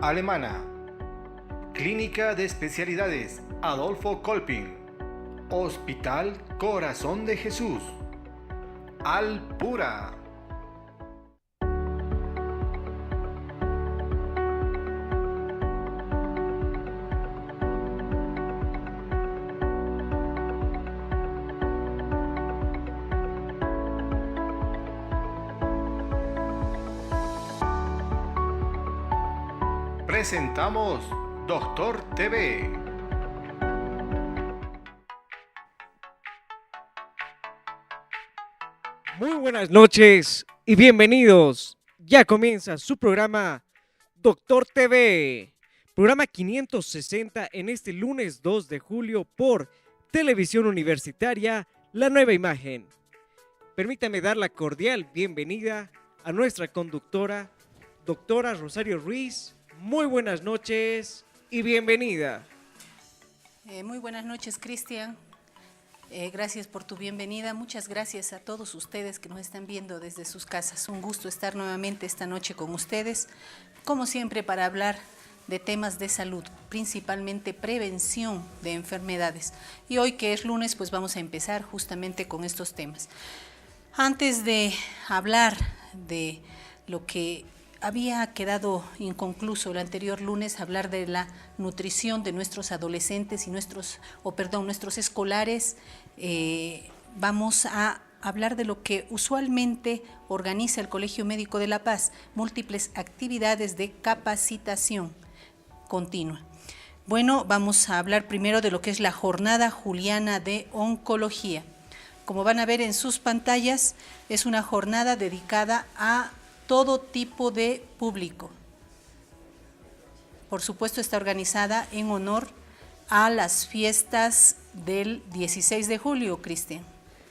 Alemana. Clínica de Especialidades Adolfo Kolping. Hospital Corazón de Jesús. Alpura. Presentamos Doctor TV. Muy buenas noches y bienvenidos. Ya comienza su programa Doctor TV, programa 560 en este lunes 2 de julio por Televisión Universitaria, La Nueva Imagen. Permítame dar la cordial bienvenida a nuestra conductora, doctora Rosario Ruiz. Muy buenas noches y bienvenida. Muy buenas noches, Cristian. Gracias por tu bienvenida. Muchas gracias a todos ustedes que nos están viendo desde sus casas. Un gusto estar nuevamente esta noche con ustedes, como siempre, para hablar de temas de salud, principalmente prevención de enfermedades. Y hoy, que es lunes, pues vamos a empezar justamente con estos temas. Antes de hablar de lo que había quedado inconcluso el anterior lunes, hablar de la nutrición de nuestros adolescentes y nuestros escolares, vamos a hablar de lo que usualmente organiza el Colegio Médico de La Paz, múltiples actividades de capacitación continua. Bueno, vamos a hablar primero de lo que es la Jornada Juliana de Oncología. Como van a ver en sus pantallas, es una jornada dedicada a todo tipo de público. Por supuesto, está organizada en honor a las fiestas del 16 de julio, Cristian.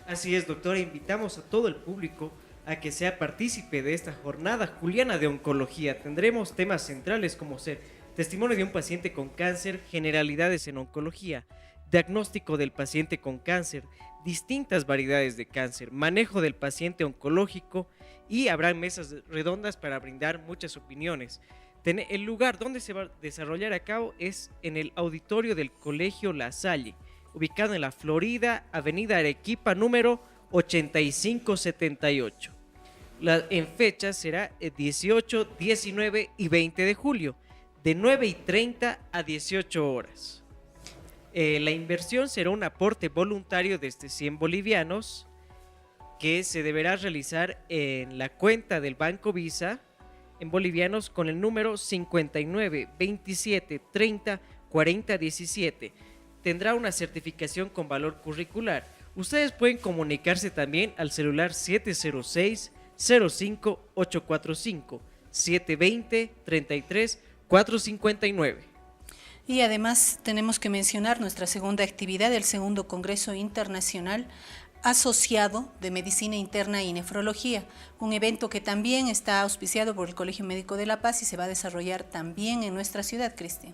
Así es, doctora, invitamos a todo el público a que sea partícipe de esta jornada juliana de oncología. Tendremos temas centrales como ser testimonio de un paciente con cáncer, generalidades en oncología, diagnóstico del paciente con cáncer, distintas variedades de cáncer, manejo del paciente oncológico, y habrá mesas redondas para brindar muchas opiniones. El lugar donde se va a desarrollar a cabo es en el auditorio del Colegio La Salle, ubicado en la Florida, Avenida Arequipa, número 8578. En fecha será el 18, 19 y 20 de julio, de 9:30 a 18 horas. La inversión será un aporte voluntario de 100 bolivianos, que se deberá realizar en la cuenta del Banco Visa en bolivianos con el número 59 27 30 40 17. Tendrá una certificación con valor curricular. Ustedes pueden comunicarse también al celular 706 05 845 720 33 459. Y además tenemos que mencionar nuestra segunda actividad, el segundo Congreso Internacional Asociado de Medicina Interna y Nefrología, un evento que también está auspiciado por el Colegio Médico de La Paz y se va a desarrollar también en nuestra ciudad, Cristian.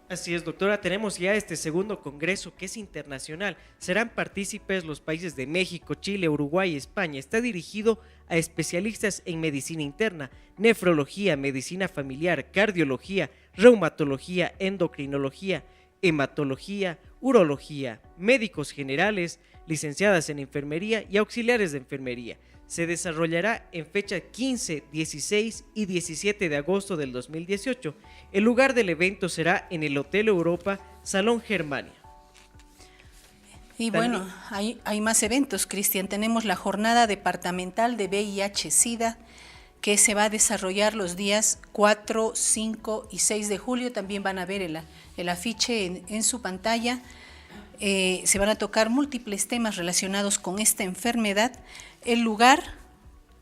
Así es, doctora, tenemos ya este segundo congreso que es internacional. Serán partícipes los países de México, Chile, Uruguay y España. Está dirigido a especialistas en medicina interna, nefrología, medicina familiar, cardiología, reumatología, endocrinología, hematología, urología, médicos generales, licenciadas en enfermería y auxiliares de enfermería. Se desarrollará en fecha 15, 16 y 17 de agosto del 2018. El lugar del evento será en el Hotel Europa, Salón Germania. Y bueno, hay más eventos, Cristian. Tenemos la Jornada Departamental de VIH-Sida, que se va a desarrollar los días 4, 5 y 6 de julio. También van a ver el afiche en su pantalla. Se van a tocar múltiples temas relacionados con esta enfermedad. El lugar,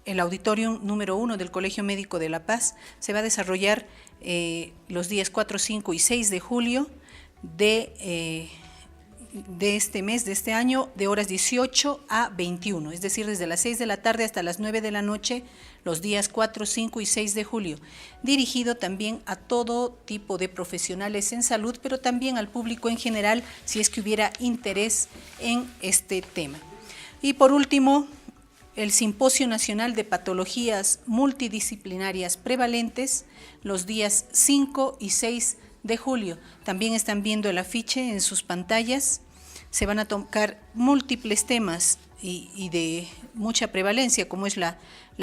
el auditorio número 1 del Colegio Médico de La Paz, se va a desarrollar los días 4, 5 y 6 de julio de este mes, de este año, de horas 18 a 21, es decir, desde las 6 de la tarde hasta las 9 de la noche, los días 4, 5 y 6 de julio, dirigido también a todo tipo de profesionales en salud, pero también al público en general, si es que hubiera interés en este tema. Y por último, el Simposio Nacional de Patologías Multidisciplinarias Prevalentes los días 5 y 6 de julio. También están viendo el afiche en sus pantallas. Se van a tocar múltiples temas y de mucha prevalencia, como es la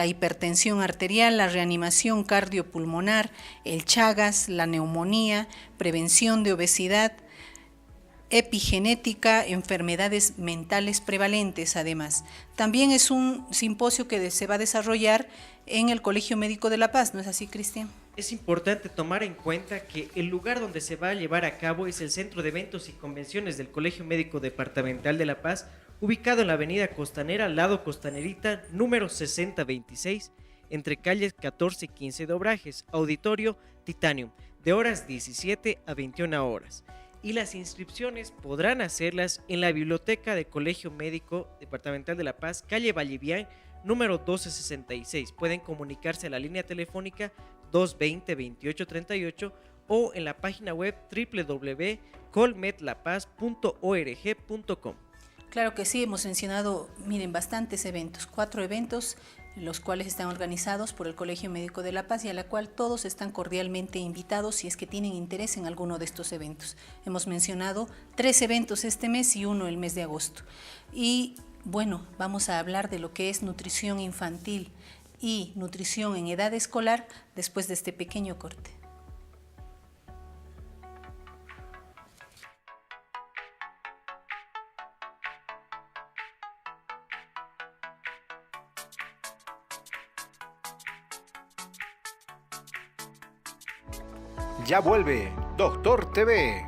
hipertensión arterial, la reanimación cardiopulmonar, el Chagas, la neumonía, prevención de obesidad, epigenética, enfermedades mentales prevalentes además. También es un simposio que se va a desarrollar en el Colegio Médico de La Paz, ¿no es así, Cristian? Es importante tomar en cuenta que el lugar donde se va a llevar a cabo es el Centro de Eventos y Convenciones del Colegio Médico Departamental de La Paz, ubicado en la avenida Costanera, lado Costanerita, número 6026, entre calles 14 y 15 de Obrajes, auditorio Titanium, de horas 17 a 21 horas. Y las inscripciones podrán hacerlas en la Biblioteca del Colegio Médico Departamental de La Paz, calle Vallivian, número 1266. Pueden comunicarse a la línea telefónica 220-2838 o en la página web www.colmedlapaz.org.com. Claro que sí, hemos mencionado, miren, bastantes eventos, 4 eventos, los cuales están organizados por el Colegio Médico de La Paz y a la cual todos están cordialmente invitados si es que tienen interés en alguno de estos eventos. Hemos mencionado 3 eventos este mes y 1 el mes de agosto. Y bueno, vamos a hablar de lo que es nutrición infantil y nutrición en edad escolar después de este pequeño corte. Ya vuelve Doctor TV.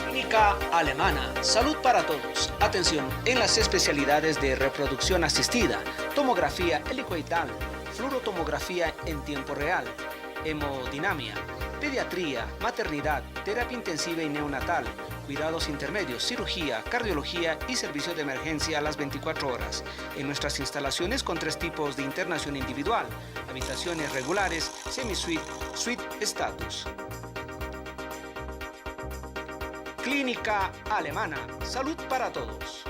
Clínica Alemana, salud para todos. Atención en las especialidades de reproducción asistida, tomografía helicoidal, fluorotomografía en tiempo real, hemodinamia, pediatría, maternidad, terapia intensiva y neonatal, cuidados intermedios, cirugía, cardiología y servicio de emergencia a las 24 horas. En nuestras instalaciones con 3 tipos de internación individual, habitaciones regulares, semi-suite, suite status. Clínica Alemana, salud para todos.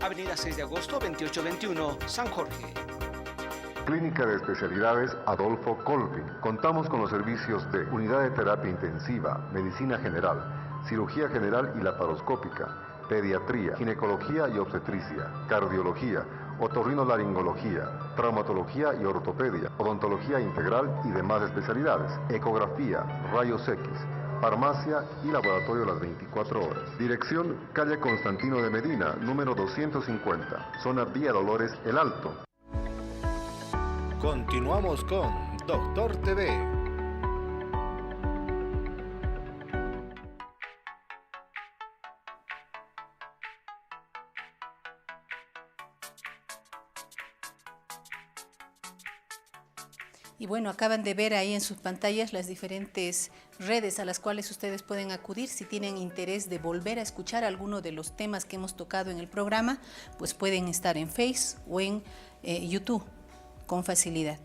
Avenida 6 de agosto, 2821, San Jorge. Clínica de Especialidades Adolfo Colpin. Contamos con los servicios de unidad de terapia intensiva, medicina general, cirugía general y laparoscópica, pediatría, ginecología y obstetricia, cardiología, otorrinolaringología, traumatología y ortopedia, odontología integral y demás especialidades, ecografía, rayos X, farmacia y laboratorio las 24 horas. Dirección, calle Constantino de Medina, número 250, zona Vía Dolores, El Alto. Continuamos con Doctor TV. Y bueno, acaban de ver ahí en sus pantallas las diferentes redes a las cuales ustedes pueden acudir. Si tienen interés de volver a escuchar alguno de los temas que hemos tocado en el programa, pues pueden estar en Face o en YouTube con facilidad.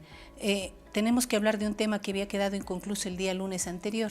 Tenemos que hablar de un tema que había quedado inconcluso el día lunes anterior.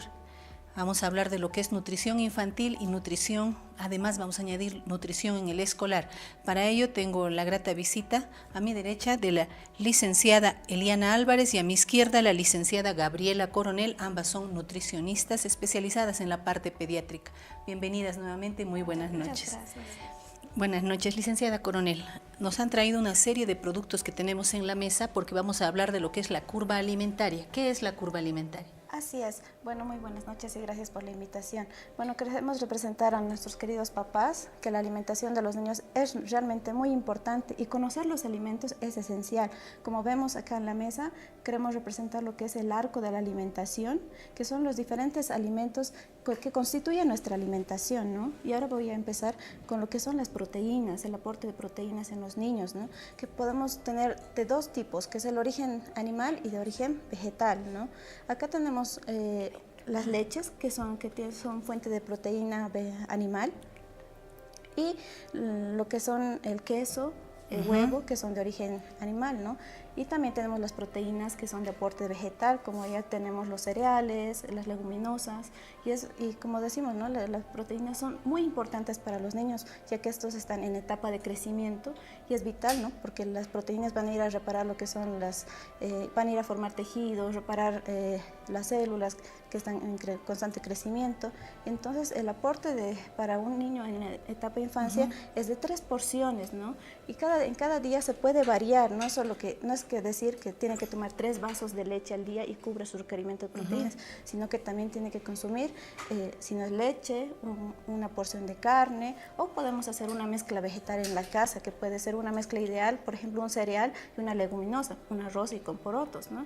Vamos a hablar de lo que es nutrición infantil y nutrición, además vamos a añadir nutrición en el escolar. Para ello tengo la grata visita a mi derecha de la licenciada Eliana Álvarez y a mi izquierda la licenciada Gabriela Coronel. Ambas son nutricionistas especializadas en la parte pediátrica. Bienvenidas nuevamente, muy buenas noches. Muchas gracias. Buenas noches, licenciada Coronel. Nos han traído una serie de productos que tenemos en la mesa porque vamos a hablar de lo que es la curva alimentaria. ¿Qué es la curva alimentaria? Así es. Bueno, muy buenas noches y gracias por la invitación. Bueno, queremos representar a nuestros queridos papás que la alimentación de los niños es realmente muy importante y conocer los alimentos es esencial. Como vemos acá en la mesa, queremos representar lo que es el arco de la alimentación, que son los diferentes alimentos que constituyen nuestra alimentación, ¿no? Y ahora voy a empezar con lo que son las proteínas, el aporte de proteínas en los niños, ¿no? Que podemos tener de 2 tipos, que es el origen animal y de origen vegetal, ¿no? Acá tenemos las leches, que son fuente de proteína animal, y lo que son el queso, el huevo, que son de origen animal, ¿no? Y también tenemos las proteínas que son de aporte vegetal, como ya tenemos los cereales, las leguminosas, y como decimos, ¿no? Las proteínas son muy importantes para los niños, ya que estos están en etapa de crecimiento y es vital, ¿no? Porque las proteínas van a ir a reparar lo que son van a ir a formar tejidos, reparar las células que están en constante crecimiento. Entonces el aporte para un niño en la etapa de infancia es de 3 porciones, ¿no? Y en cada día se puede variar, no es que decir que tiene que tomar 3 vasos de leche al día y cubre su requerimiento de proteínas, sino que también tiene que consumir, si no es leche, una porción de carne, o podemos hacer una mezcla vegetal en la casa, que puede ser una mezcla ideal, por ejemplo, un cereal y una leguminosa, un arroz y con porotos, ¿no?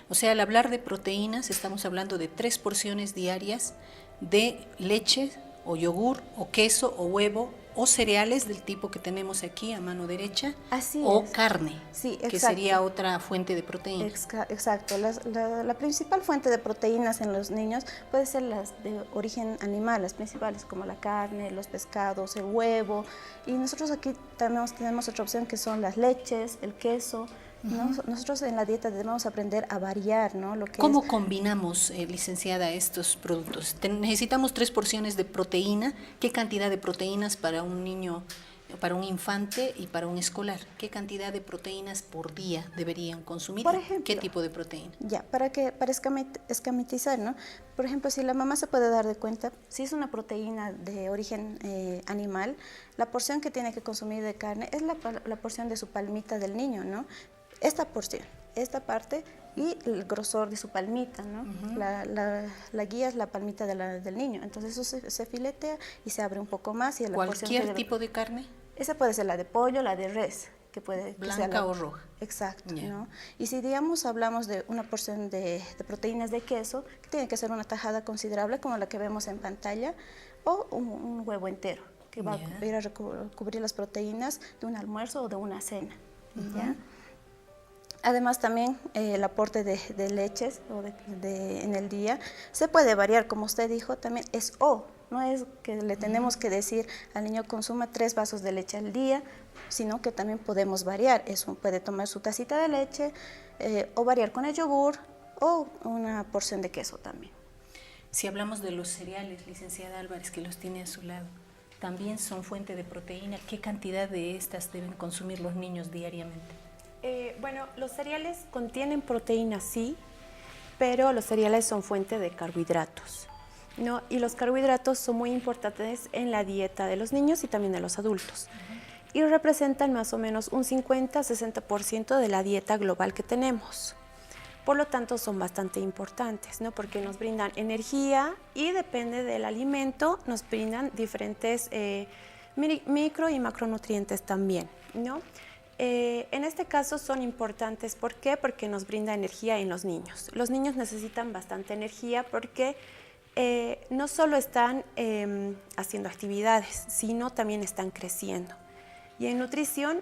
O sea, al hablar de proteínas, estamos hablando de 3 porciones diarias de leche o yogur o queso o huevo o cereales del tipo que tenemos aquí a mano derecha, Así o es. carne, Sí, que exacto. sería otra fuente de proteína. Exacto. La principal fuente de proteínas en los niños puede ser las de origen animal, las principales, como la carne, los pescados, el huevo. Y nosotros aquí tenemos otra opción que son las leches, el queso. ¿No? Nosotros en la dieta debemos aprender a variar, ¿no? ¿Cómo combinamos, licenciada, estos productos? Necesitamos 3 porciones de proteína. ¿Qué cantidad de proteínas para un niño, para un infante y para un escolar? ¿Qué cantidad de proteínas por día deberían consumir? Por ejemplo, ¿qué tipo de proteína? Ya, para esquematizar, ¿no? Por ejemplo, si la mamá se puede dar de cuenta, si es una proteína de origen animal, la porción que tiene que consumir de carne es la porción de su palmita del niño, ¿no? Esta porción, esta parte y el grosor de su palmita, ¿no? La guía es la palmita del niño, entonces eso se filetea y se abre un poco más. Y ¿Cualquier tipo de carne? Esa puede ser la de pollo, la de res, que puede blanca o roja. Exacto, ¿no? Y si digamos hablamos de una porción de proteínas de queso, que tiene que ser una tajada considerable como la que vemos en pantalla, o un huevo entero, que va a ir a cubrir las proteínas de un almuerzo o de una cena, ¿ya? Además también el aporte de leches en el día se puede variar, como usted dijo, también es no es que le tenemos que decir al niño consuma 3 vasos de leche al día, sino que también podemos variar. Puede tomar su tacita de leche o variar con el yogur o una porción de queso también. Si hablamos de los cereales, licenciada Álvarez, que los tiene a su lado, también son fuente de proteína. ¿Qué cantidad de estas deben consumir los niños diariamente? Bueno, los cereales contienen proteínas, sí, pero los cereales son fuente de carbohidratos, ¿no? Y los carbohidratos son muy importantes en la dieta de los niños y también de los adultos. Y representan más o menos un 50-60% de la dieta global que tenemos. Por lo tanto, son bastante importantes, ¿no? Porque nos brindan energía y depende del alimento, nos brindan diferentes micro y macronutrientes también, ¿no? En este caso son importantes, ¿por qué? Porque nos brinda energía en los niños. Los niños necesitan bastante energía porque no solo están haciendo actividades, sino también están creciendo. Y en nutrición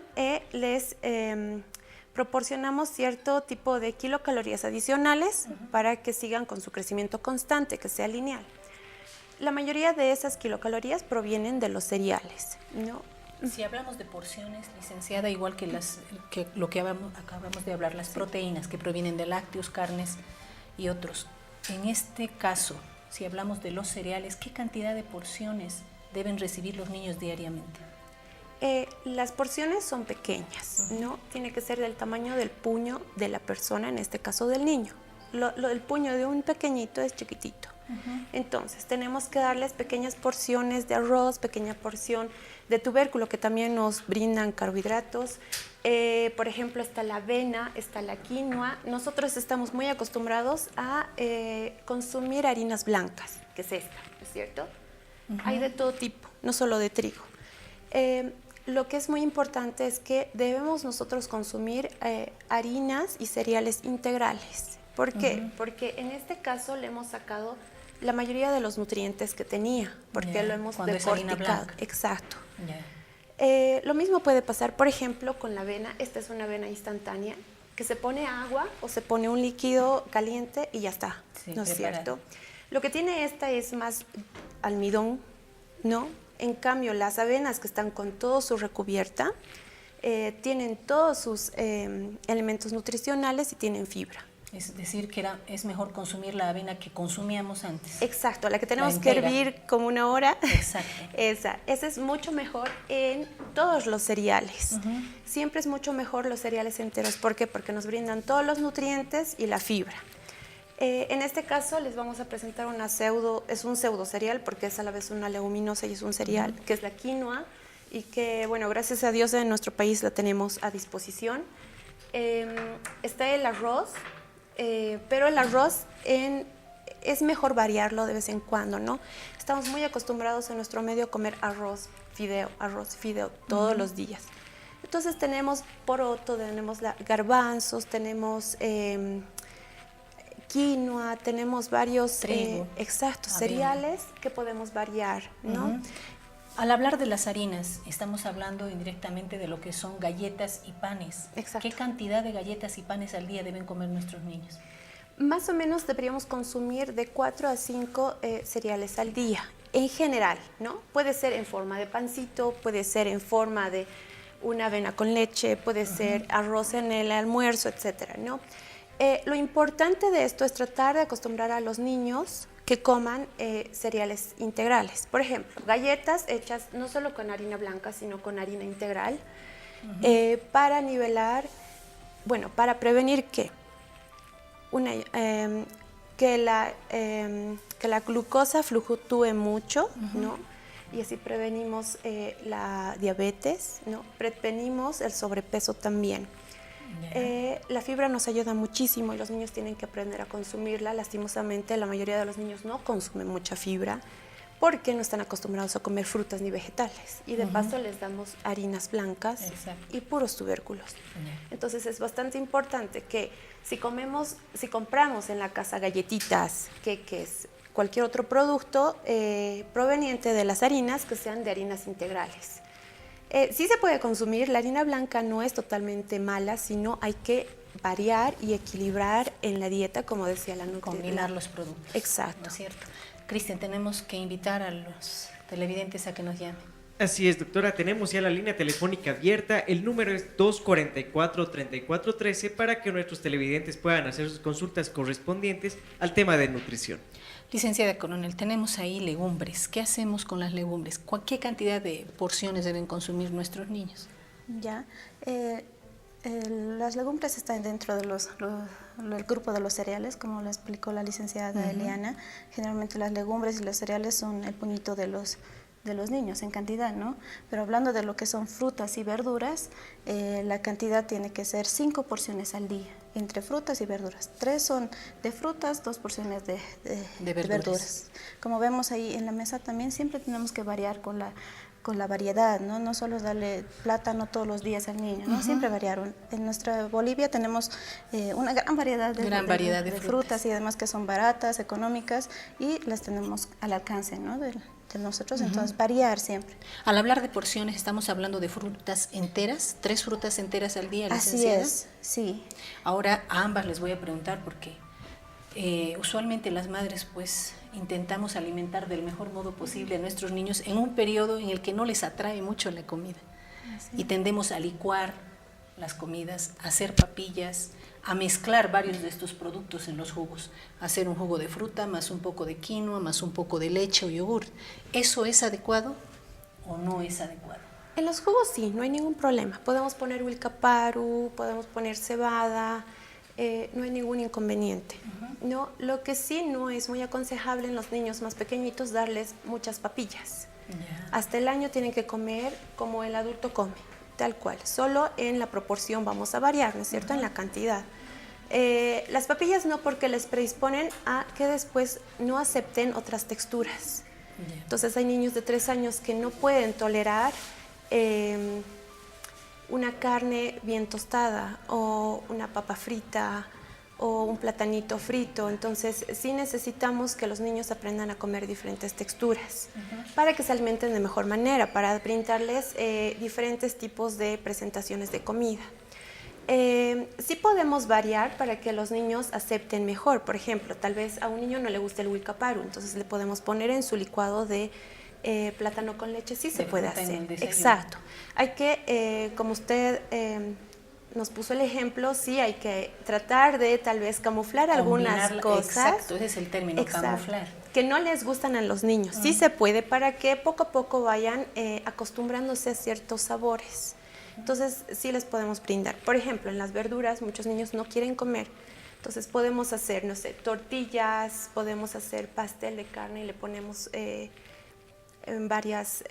les proporcionamos cierto tipo de kilocalorías adicionales para que sigan con su crecimiento constante, que sea lineal. La mayoría de esas kilocalorías provienen de los cereales, ¿no? Si hablamos de porciones, licenciada, igual que lo que acabamos de hablar, las proteínas que provienen de lácteos, carnes y otros. En este caso, si hablamos de los cereales, ¿qué cantidad de porciones deben recibir los niños diariamente? Las porciones son pequeñas, ¿no? Tiene que ser del tamaño del puño de la persona, en este caso del niño. El puño de un pequeñito es chiquitito. Entonces, tenemos que darles pequeñas porciones de arroz, pequeña porción de tubérculo que también nos brindan carbohidratos. Por ejemplo, está la avena, está la quinoa. Nosotros estamos muy acostumbrados a consumir harinas blancas, que es esta, ¿no es cierto? Hay de todo tipo, no solo de trigo. Lo que es muy importante es que debemos nosotros consumir harinas y cereales integrales. ¿Por qué? Porque en este caso le hemos sacado la mayoría de los nutrientes que tenía, porque lo hemos decorticado. Exacto. Lo mismo puede pasar, por ejemplo, con la avena. Esta es una avena instantánea, que se pone agua o se pone un líquido caliente y ya está, ¿no es cierto? Lo que tiene esta es más almidón, ¿no? En cambio, las avenas que están con todo su recubierta, tienen todos sus elementos nutricionales y tienen fibra. Es decir, que es mejor consumir la avena que consumíamos antes. Exacto, la que tenemos La que entera. hervir como 1 hora. Exacto. Esa es mucho mejor en todos los cereales. Siempre es mucho mejor los cereales enteros. ¿Por qué? Porque nos brindan todos los nutrientes y la fibra. En este caso les vamos a presentar es un pseudo cereal porque es a la vez una leguminosa y es un cereal, que es la quinoa, y que, bueno, gracias a Dios en nuestro país la tenemos a disposición. Está el arroz, pero el arroz es mejor variarlo de vez en cuando, ¿no? Estamos muy acostumbrados en nuestro medio a comer arroz, fideo todos los días. Entonces tenemos poroto, tenemos garbanzos, tenemos quinoa, tenemos varios Trigo, cereales que podemos variar, ¿no? Al hablar de las harinas, estamos hablando indirectamente de lo que son galletas y panes. Exacto. ¿Qué cantidad de galletas y panes al día deben comer nuestros niños? Más o menos deberíamos consumir de 4 a 5 cereales al día, en general, ¿no? Puede ser en forma de pancito, puede ser en forma de una avena con leche, puede ser arroz en el almuerzo, etcétera, ¿no? Lo importante de esto es tratar de acostumbrar a los niños que coman cereales integrales. Por ejemplo, galletas hechas no solo con harina blanca, sino con harina integral, para nivelar, bueno, para prevenir que la glucosa fluctúe mucho, ¿no? Y así prevenimos la diabetes, ¿no? Prevenimos el sobrepeso también. La fibra nos ayuda muchísimo y los niños tienen que aprender a consumirla. Lastimosamente, la mayoría de los niños no consumen mucha fibra porque no están acostumbrados a comer frutas ni vegetales. Y de paso les damos harinas blancas y puros tubérculos. Entonces es bastante importante que si compramos en la casa galletitas, queques, cualquier otro producto proveniente de las harinas, que sean de harinas integrales. Sí se puede consumir, la harina blanca no es totalmente mala, sino hay que variar y equilibrar en la dieta, como decía la nutricionista. Combinar los productos. Exacto. ¿No es cierto? Cristian, tenemos que invitar a los televidentes a que nos llamen. Así es, doctora, tenemos ya la línea telefónica abierta, el número es 244-3413 para que nuestros televidentes puedan hacer sus consultas correspondientes al tema de nutrición. Licenciada Coronel, tenemos ahí legumbres. ¿Qué hacemos con las legumbres? ¿Qué cantidad de porciones deben consumir nuestros niños? Ya, las legumbres están dentro de del grupo de los cereales, como lo explicó la licenciada Eliana. Generalmente las legumbres y los cereales son el puñito de los niños en cantidad, ¿no? Pero hablando de lo que son frutas y verduras, la cantidad tiene que ser 5 porciones al día, entre frutas y verduras. 3 son de frutas, 2 porciones de verduras. Como vemos ahí en la mesa también, siempre tenemos que variar con la variedad, ¿no? No solo darle plátano todos los días al niño, ¿no? Siempre variar. En nuestra Bolivia tenemos una gran variedad de frutas y además que son baratas, económicas y las tenemos al alcance, ¿no? de nosotros, entonces variar siempre. Al hablar de porciones, estamos hablando de frutas enteras, 3 frutas enteras al día, licenciada. Así es, sí. Ahora a ambas les voy a preguntar porque usualmente las madres pues intentamos alimentar del mejor modo posible a nuestros niños en un periodo en el que no les atrae mucho la comida. Y tendemos a licuar las comidas, a hacer papillas, a mezclar varios de estos productos en los jugos, hacer un jugo de fruta más un poco de quinoa, más un poco de leche o yogur. ¿Eso es adecuado o no es adecuado? En los jugos sí, no hay ningún problema. Podemos poner huilcaparu, podemos poner cebada, no hay ningún inconveniente. No, lo que sí no es muy aconsejable en los niños más pequeñitos darles muchas papillas. Hasta el año tienen que comer como el adulto come, tal cual. Solo en la proporción vamos a variar, ¿no es cierto? En la cantidad. Las papillas no, porque les predisponen a que después no acepten otras texturas. Entonces hay niños de 3 años que no pueden tolerar una carne bien tostada o una papa frita o un platanito frito. Entonces sí necesitamos que los niños aprendan a comer diferentes texturas para que se alimenten de mejor manera, para brindarles diferentes tipos de presentaciones de comida. Sí podemos variar para que los niños acepten mejor. Por ejemplo, tal vez a un niño no le gusta el huilcaparu, entonces le podemos poner en su licuado de plátano con leche, sí se De puede fruta en el hacer. desayuno. Exacto. Hay que, como usted nos puso el ejemplo, sí hay que tratar de tal vez camuflar algunas Combinarla, cosas. exacto, ese es el término, Exacto, camuflar. que no les gustan a los niños. Sí se puede para que poco a poco vayan acostumbrándose a ciertos sabores. Entonces sí les podemos brindar. Por ejemplo, en las verduras muchos niños no quieren comer. Entonces podemos hacer, no sé, tortillas, podemos hacer pastel de carne y le ponemos varias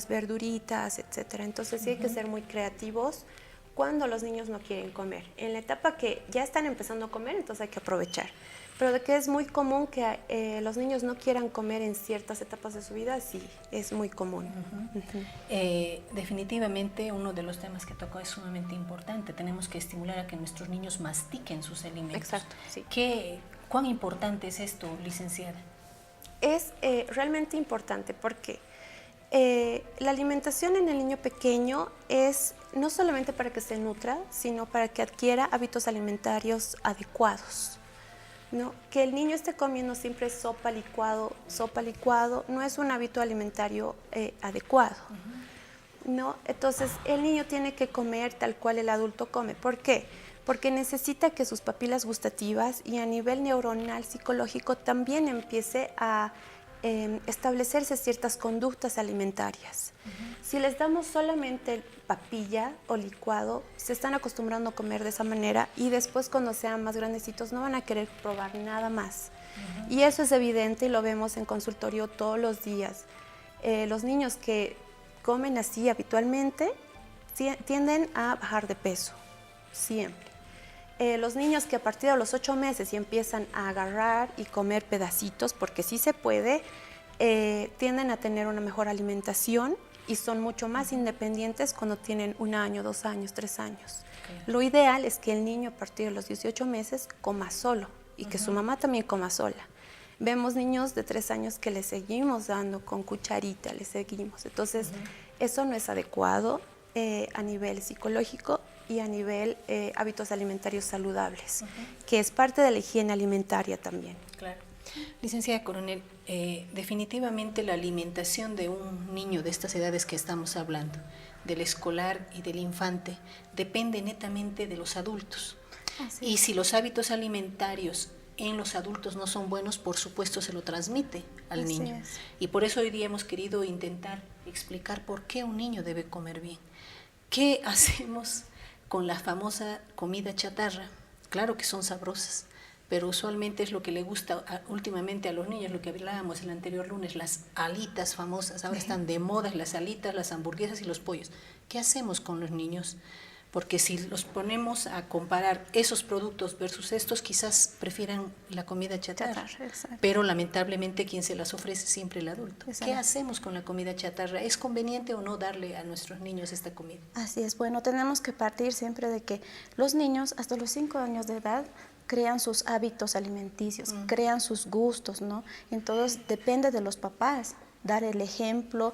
verduritas, etcétera. Entonces sí hay que ser muy creativos cuando los niños no quieren comer. En la etapa que ya están empezando a comer, entonces hay que aprovechar. Pero de que es muy común que los niños no quieran comer en ciertas etapas de su vida, sí, es muy común. Definitivamente uno de los temas que tocó es sumamente importante. Tenemos que estimular a que nuestros niños mastiquen sus alimentos. Exacto, sí. ¿Cuán importante es esto, licenciada? Es realmente importante porque la alimentación en el niño pequeño es no solamente para que se nutra, sino para que adquiera hábitos alimentarios adecuados. ¿No? Que el niño esté comiendo siempre sopa licuado, no es un hábito alimentario adecuado. ¿No? Entonces, el niño tiene que comer tal cual el adulto come. ¿Por qué? Porque necesita que sus papilas gustativas y a nivel neuronal psicológico también empiece a establecerse ciertas conductas alimentarias. Si les damos solamente papilla o licuado, se están acostumbrando a comer de esa manera y después cuando sean más grandecitos no van a querer probar nada más. Y eso es evidente y lo vemos en consultorio todos los días. Los niños que comen así habitualmente tienden a bajar de peso, siempre. Los niños que a partir de los 8 meses y empiezan a agarrar y comer pedacitos, porque sí se puede, tienden a tener una mejor alimentación y son mucho más independientes cuando tienen 1 año, 2 años, 3 años. Lo ideal es que el niño a partir de los 18 meses coma solo y que su mamá también coma sola. Vemos niños de 3 años que les seguimos dando con cucharita, les seguimos. Entonces, eso no es adecuado a nivel psicológico y a nivel hábitos alimentarios saludables, que es parte de la higiene alimentaria también. Claro. Licenciada Coronel, definitivamente la alimentación de un niño de estas edades que estamos hablando, del escolar y del infante, depende netamente de los adultos. Y si los hábitos alimentarios en los adultos no son buenos, por supuesto se lo transmite al niño. Y por eso hoy día hemos querido intentar explicar por qué un niño debe comer bien. ¿Qué hacemos con la famosa comida chatarra? Claro que son sabrosas, pero usualmente es lo que le gusta últimamente a los niños, lo que hablábamos el anterior lunes, las alitas famosas. Ahora están de moda las alitas, las hamburguesas y los pollos. ¿Qué hacemos con los niños? Porque si los ponemos a comparar esos productos versus estos, quizás prefieran la comida chatarra. Pero lamentablemente quien se las ofrece es siempre el adulto. ¿Qué hacemos con la comida chatarra? ¿Es conveniente o no darle a nuestros niños esta comida? Así es, bueno, tenemos que partir siempre de que los niños hasta los 5 años de edad crean sus hábitos alimenticios, crean sus gustos, ¿no? Entonces depende de los papás dar el ejemplo,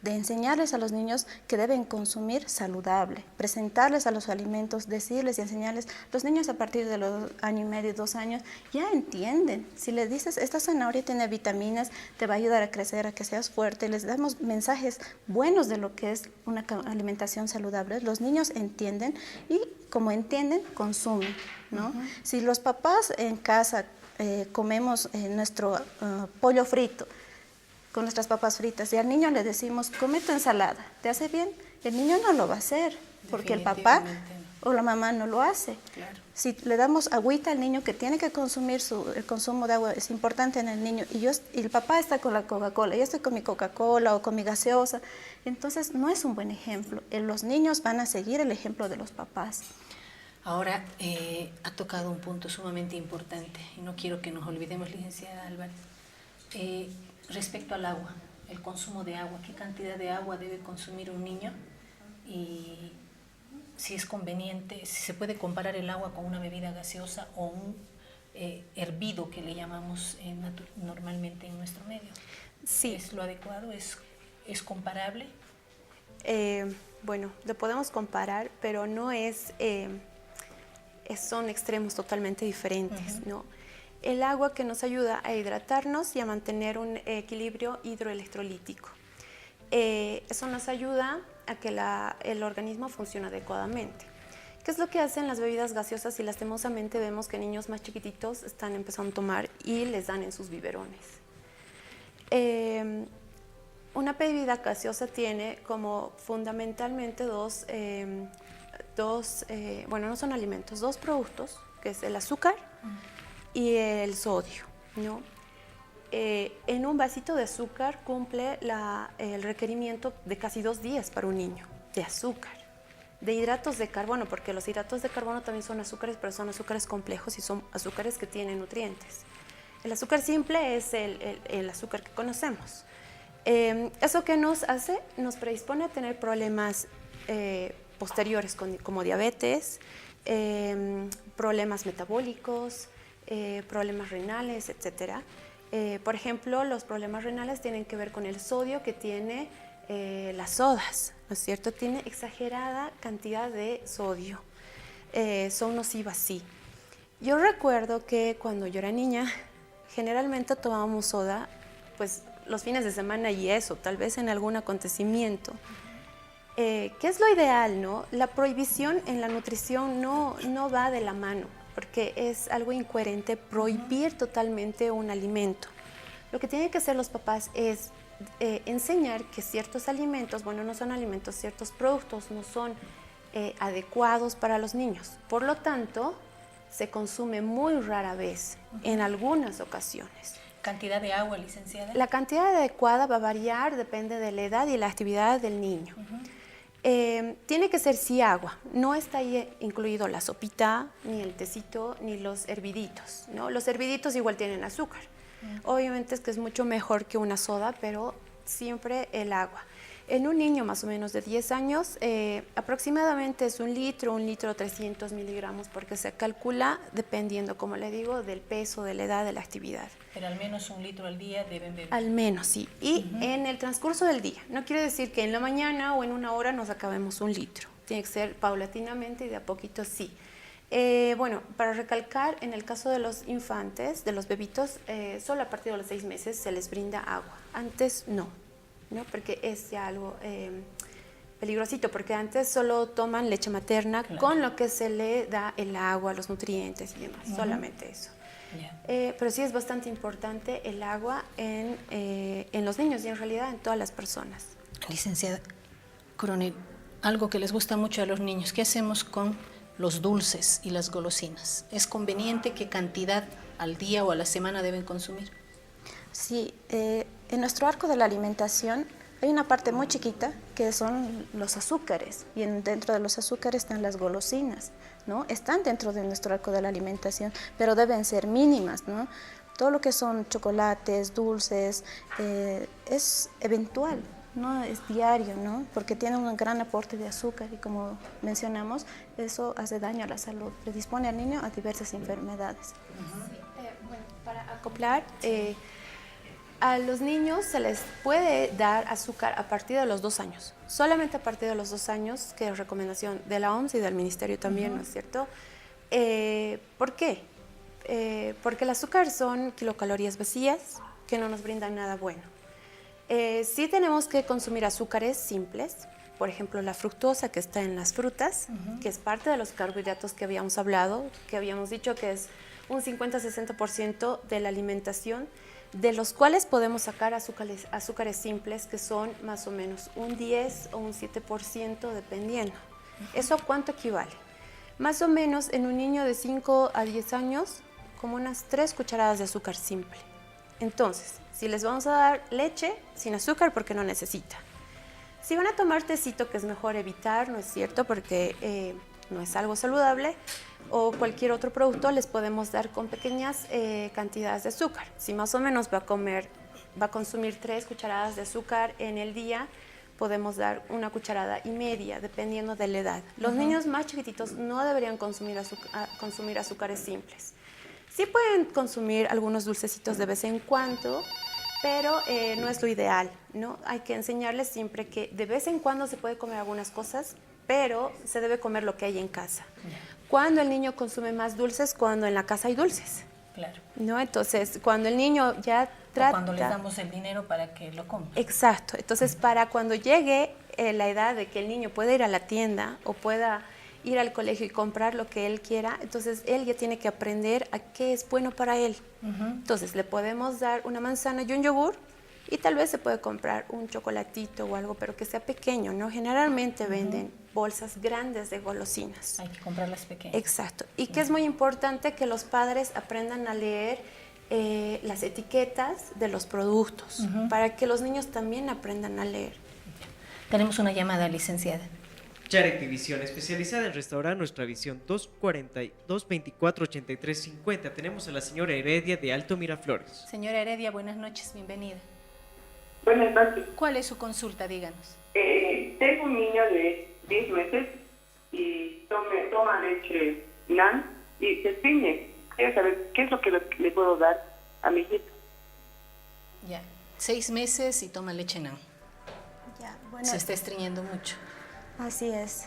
de enseñarles a los niños que deben consumir saludable, presentarles a los alimentos, decirles y enseñarles. Los niños a partir de los 1 año y medio, 2 años, ya entienden. Si les dices, esta zanahoria tiene vitaminas, te va a ayudar a crecer, a que seas fuerte, les damos mensajes buenos de lo que es una alimentación saludable. Los niños entienden y como entienden, consumen, ¿no? Si los papás en casa comemos nuestro pollo frito, con nuestras papas fritas, y al niño le decimos, come tu ensalada, ¿te hace bien? El niño no lo va a hacer, porque el papá o la mamá no lo hace. Claro. Si le damos agüita al niño, que tiene que consumir, el consumo de agua es importante en el niño, y el papá está con la Coca-Cola, yo estoy con mi Coca-Cola o con mi gaseosa, entonces no es un buen ejemplo. Los niños van a seguir el ejemplo de los papás. Ahora, ha tocado un punto sumamente importante, y no quiero que nos olvidemos, licenciada Álvarez. Respecto al agua, el consumo de agua, ¿qué cantidad de agua debe consumir un niño? Y si es conveniente, si se puede comparar el agua con una bebida gaseosa o un hervido que le llamamos normalmente en nuestro medio. Sí. ¿Es lo adecuado? ¿Es comparable? Bueno, lo podemos comparar, pero no son extremos totalmente diferentes, ¿no? El agua que nos ayuda a hidratarnos y a mantener un equilibrio hidroelectrolítico. Eso nos ayuda a que el organismo funcione adecuadamente. ¿Qué es lo que hacen las bebidas gaseosas? Y lastimosamente vemos que niños más chiquititos están empezando a tomar y les dan en sus biberones. Una bebida gaseosa tiene como fundamentalmente bueno, no son alimentos, dos productos, que es el azúcar y el sodio, ¿no? En un vasito de azúcar cumple el requerimiento de casi 2 días para un niño de azúcar. De hidratos de carbono, porque los hidratos de carbono también son azúcares, pero son azúcares complejos y son azúcares que tienen nutrientes. El azúcar simple es el azúcar que conocemos. ¿Eso qué nos hace? Nos predispone a tener problemas posteriores como diabetes, problemas metabólicos, problemas renales, etc. Por ejemplo, los problemas renales tienen que ver con el sodio que tiene las sodas, ¿no es cierto? Tiene exagerada cantidad de sodio, son nocivas, sí. Yo recuerdo que cuando yo era niña, generalmente tomábamos soda, pues los fines de semana y eso, tal vez en algún acontecimiento. ¿Qué es lo ideal, no? La prohibición en la nutrición no va de la mano, porque es algo incoherente prohibir totalmente un alimento. Lo que tienen que hacer los papás es enseñar que ciertos alimentos, bueno, no son alimentos, ciertos productos no son adecuados para los niños. Por lo tanto, se consume muy rara vez, en algunas ocasiones. ¿Cantidad de agua, licenciada? La cantidad adecuada va a variar, depende de la edad y la actividad del niño. Tiene que ser sí agua, no está ahí incluido la sopita, ni el tecito, ni los herviditos, ¿no? Los herviditos igual tienen azúcar. Obviamente es que es mucho mejor que una soda, pero siempre el agua. En un niño más o menos de 10 años, aproximadamente es 1 litro 300 miligramos, porque se calcula dependiendo, como le digo, del peso, de la edad, de la actividad. Pero al menos 1 litro al día deben beber. Al menos, sí. Y en el transcurso del día. No quiere decir que en la mañana o en una hora nos acabemos 1 litro. Tiene que ser paulatinamente y de a poquito, sí. Bueno, para recalcar, en el caso de los infantes, de los bebitos, solo a partir de los 6 meses se les brinda agua. Antes no, porque es ya algo peligrosito, porque antes solo toman leche materna, claro, con lo que se le da el agua, los nutrientes y demás, solamente eso. Pero sí es bastante importante el agua en los niños y en realidad en todas las personas. Licenciada Coronel, algo que les gusta mucho a los niños, ¿qué hacemos con los dulces y las golosinas? ¿Es conveniente qué cantidad al día o a la semana deben consumir? Sí, en nuestro arco de la alimentación hay una parte muy chiquita que son los azúcares y dentro de los azúcares están las golosinas, ¿no? Están dentro de nuestro arco de la alimentación, pero deben ser mínimas, ¿no? Todo lo que son chocolates, dulces, es eventual, no es diario, ¿no? Porque tiene un gran aporte de azúcar y como mencionamos, eso hace daño a la salud, predispone al niño a diversas enfermedades. Bueno, para acoplar, a los niños se les puede dar azúcar a partir de los 2 años, solamente a partir de los 2 años, que es recomendación de la OMS y del Ministerio también, ¿no es cierto? ¿Por qué? Porque el azúcar son kilocalorías vacías que no nos brindan nada bueno. Sí tenemos que consumir azúcares simples, por ejemplo la fructosa que está en las frutas, que es parte de los carbohidratos que habíamos hablado, que habíamos dicho que es un 50-60% de la alimentación, de los cuales podemos sacar azúcares simples que son más o menos un 10 o un 7% dependiendo. ¿Eso a cuánto equivale? Más o menos en un niño de 5 a 10 años, como unas 3 cucharadas de azúcar simple. Entonces, si les vamos a dar leche sin azúcar porque no necesita. Si van a tomar tecito, que es mejor evitar, ¿no es cierto? Porque no es algo saludable, o cualquier otro producto, les podemos dar con pequeñas cantidades de azúcar. Si más o menos va a consumir 3 cucharadas de azúcar en el día, podemos dar 1,5 cucharadas, dependiendo de la edad. Los niños más chiquititos no deberían consumir azúcares simples. Sí pueden consumir algunos dulcecitos de vez en cuando, pero no es lo ideal, ¿no? Hay que enseñarles siempre que de vez en cuando se puede comer algunas cosas, pero se debe comer lo que hay en casa. ¿Cuándo el niño consume más dulces? Cuando en la casa hay dulces. Claro. ¿no? Entonces, cuando el niño ya O trata... cuando les damos el dinero para que lo compre. Exacto. Entonces, para cuando llegue la edad de que el niño pueda ir a la tienda o pueda ir al colegio y comprar lo que él quiera, entonces él ya tiene que aprender a qué es bueno para él. Entonces, le podemos dar una manzana y un yogur y tal vez se puede comprar un chocolatito o algo, pero que sea pequeño, ¿no? Generalmente venden bolsas grandes de golosinas. Hay que comprarlas pequeñas. Exacto. Y que es muy importante que los padres aprendan a leer las etiquetas de los productos, para que los niños también aprendan a leer. Tenemos una llamada, licenciada. Charec División, especializada en restaurar nuestra visión, 240-224-8350. Tenemos a la señora Heredia de Alto Miraflores. Señora Heredia, buenas noches, bienvenida. Buenas noches. ¿Cuál es su consulta? Díganos. Tengo un niño de 10 meses y toma leche NAN y se estriñe. Quiero saber qué es lo que le puedo dar a mi hijito. Ya, 6 meses y toma leche NAN. Ya, bueno, Se está estreñiendo mucho. así es.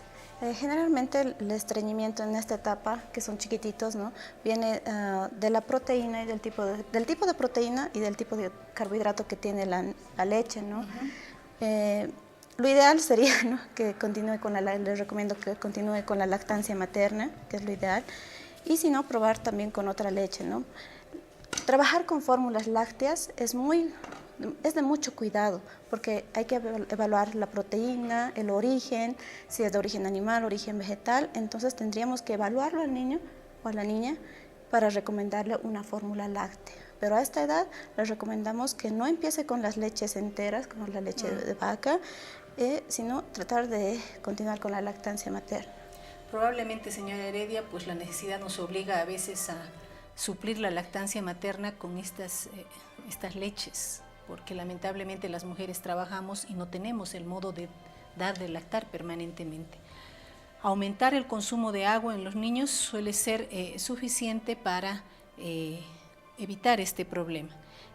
Generalmente el estreñimiento en esta etapa, que son chiquititos, ¿no? Viene de la proteína y del tipo de proteína y del tipo de carbohidrato que tiene la leche, ¿no? Lo ideal sería, ¿no?, que continúe con les recomiendo que continúe con la lactancia materna, que es lo ideal, y si no, probar también con otra leche, ¿no? Trabajar con fórmulas lácteas es de mucho cuidado, porque hay que evaluar la proteína, el origen, si es de origen animal, origen vegetal. Entonces tendríamos que evaluarlo al niño o a la niña para recomendarle una fórmula láctea. Pero a esta edad les recomendamos que no empiece con las leches enteras, como la leche de vaca, sino tratar de continuar con la lactancia materna. Probablemente, señora Heredia, pues la necesidad nos obliga a veces a suplir la lactancia materna con estas leches, porque lamentablemente las mujeres trabajamos y no tenemos el modo de dar de lactar permanentemente. Aumentar el consumo de agua en los niños suele ser suficiente para evitar este problema.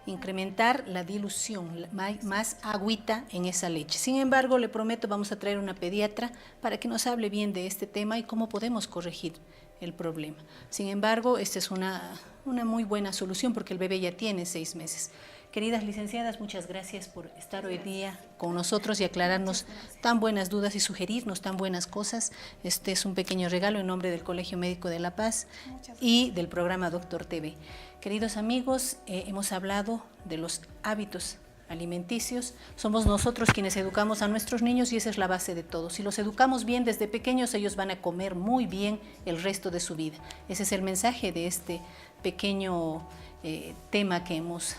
Incrementar la dilución, más agüita en esa leche. Sin embargo, le prometo, vamos a traer una pediatra para que nos hable bien de este tema y cómo podemos corregir el problema. Sin embargo, esta es una muy buena solución porque el bebé ya tiene 6 meses. Queridas licenciadas, muchas gracias por estar hoy día con nosotros y aclararnos tan buenas dudas y sugerirnos tan buenas cosas. Este es un pequeño regalo en nombre del Colegio Médico de La Paz y del programa Doctor TV. Queridos amigos, hemos hablado de los hábitos alimenticios. Somos nosotros quienes educamos a nuestros niños y esa es la base de todo. Si los educamos bien desde pequeños, ellos van a comer muy bien el resto de su vida. Ese es el mensaje de este pequeño tema que hemos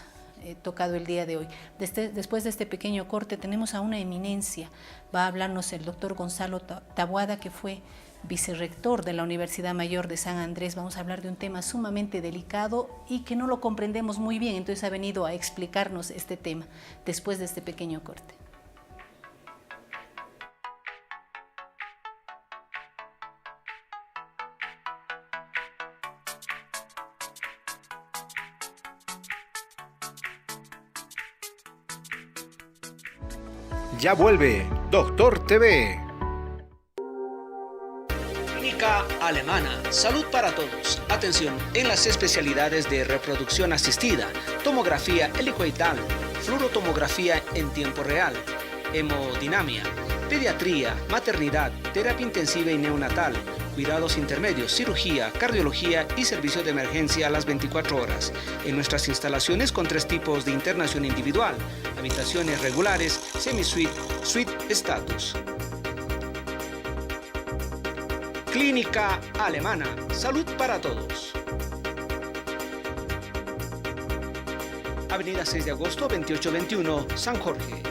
tocado el día de hoy. Después de este pequeño corte tenemos a una eminencia. Va a hablarnos el doctor Gonzalo Taboada, que fue vicerrector de la Universidad Mayor de San Andrés. Vamos a hablar de un tema sumamente delicado y que no lo comprendemos muy bien, entonces ha venido a explicarnos este tema después de este pequeño corte. Ya vuelve Doctor TV. Clínica Alemana, salud para todos. Atención en las especialidades de reproducción asistida, tomografía helicoidal, fluorotomografía en tiempo real, hemodinamia, pediatría, maternidad, terapia intensiva y neonatal, cuidados intermedios, cirugía, cardiología y servicio de emergencia a las 24 horas. En nuestras instalaciones con 3 tipos de internación individual, habitaciones regulares, semi-suite, suite status. Clínica Alemana, salud para todos. Avenida 6 de agosto, 2821, San Jorge.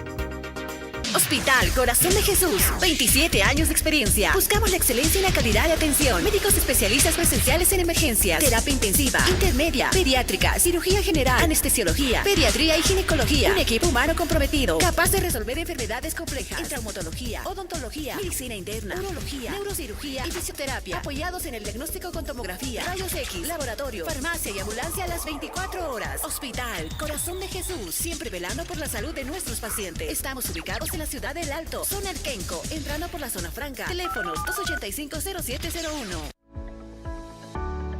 Hospital Corazón de Jesús, 27 años de experiencia. Buscamos la excelencia y la calidad de atención. Médicos especialistas presenciales en emergencias, terapia intensiva, intermedia, pediátrica, cirugía general, anestesiología, pediatría y ginecología. Un equipo humano comprometido, capaz de resolver enfermedades complejas en traumatología, odontología, medicina interna, urología, neurocirugía y fisioterapia. Apoyados en el diagnóstico con tomografía, rayos X, laboratorio, farmacia y ambulancia a las 24 horas. Hospital Corazón de Jesús, siempre velando por la salud de nuestros pacientes. Estamos ubicados en la ciudad del Alto, zona El Quenco, entrando por la zona franca. Teléfonos 285-0701.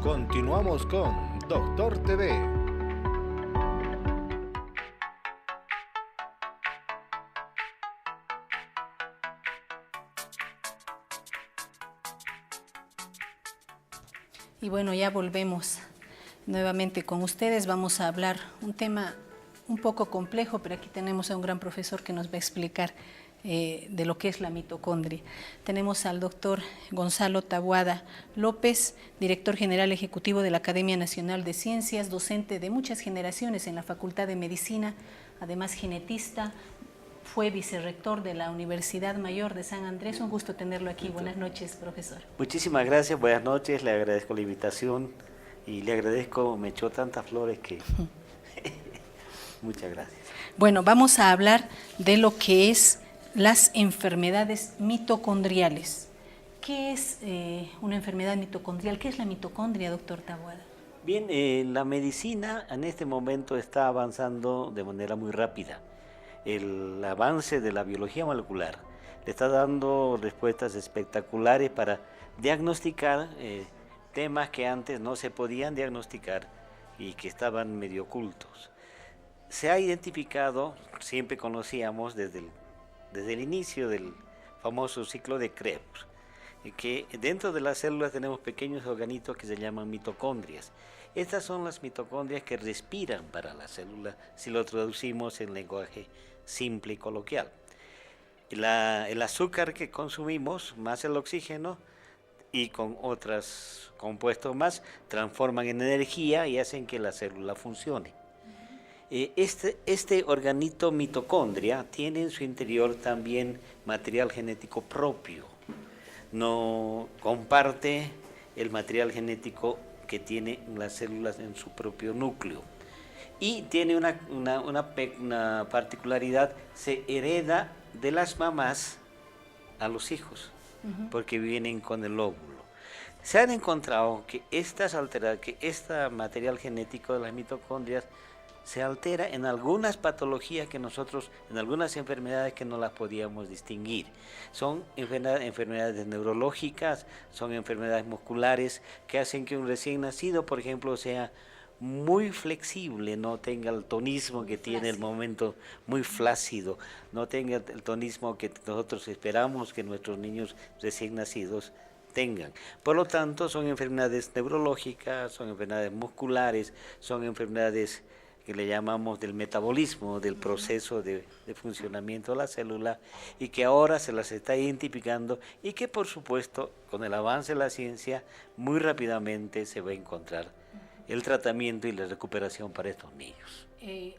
Continuamos con Doctor TV. Y bueno, ya volvemos nuevamente con ustedes. Vamos a hablar un tema un poco complejo, pero aquí tenemos a un gran profesor que nos va a explicar de lo que es la mitocondria. Tenemos al doctor Gonzalo Taboada López, director general ejecutivo de la Academia Nacional de Ciencias, docente de muchas generaciones en la Facultad de Medicina, además genetista, fue vicerrector de la Universidad Mayor de San Andrés. Un gusto tenerlo aquí. Buenas noches, profesor. Muchísimas gracias, buenas noches, le agradezco la invitación y le agradezco, me echó tantas flores que... Muchas gracias. Bueno, vamos a hablar de lo que es las enfermedades mitocondriales. ¿Qué es una enfermedad mitocondrial? ¿Qué es la mitocondria, doctor Taboada? Bien, la medicina en este momento está avanzando de manera muy rápida. El avance de la biología molecular le está dando respuestas espectaculares para diagnosticar temas que antes no se podían diagnosticar y que estaban medio ocultos. Se ha identificado, siempre conocíamos desde el inicio del famoso ciclo de Krebs, que dentro de las células tenemos pequeños organitos que se llaman mitocondrias. Estas son las mitocondrias que respiran para la célula, si lo traducimos en lenguaje simple y coloquial. El azúcar que consumimos, más el oxígeno, y con otros compuestos más, transforman en energía y hacen que la célula funcione. Este organito mitocondria tiene en su interior también material genético propio. No comparte el material genético que tienen las células en su propio núcleo. Y tiene una particularidad, se hereda de las mamás a los hijos, porque vienen con el óvulo. Se han encontrado que este material genético de las mitocondrias se altera en algunas patologías que nosotros, en algunas enfermedades que no las podíamos distinguir. Son enfermedades neurológicas, son enfermedades musculares que hacen que un recién nacido, por ejemplo, sea muy flexible, no tenga el tonismo que tiene el momento, muy flácido, no tenga el tonismo que nosotros esperamos que nuestros niños recién nacidos tengan. Por lo tanto, son enfermedades neurológicas, son enfermedades musculares, son enfermedades que le llamamos del metabolismo, del proceso de funcionamiento de la célula, y que ahora se las está identificando y que por supuesto con el avance de la ciencia muy rápidamente se va a encontrar el tratamiento y la recuperación para estos niños.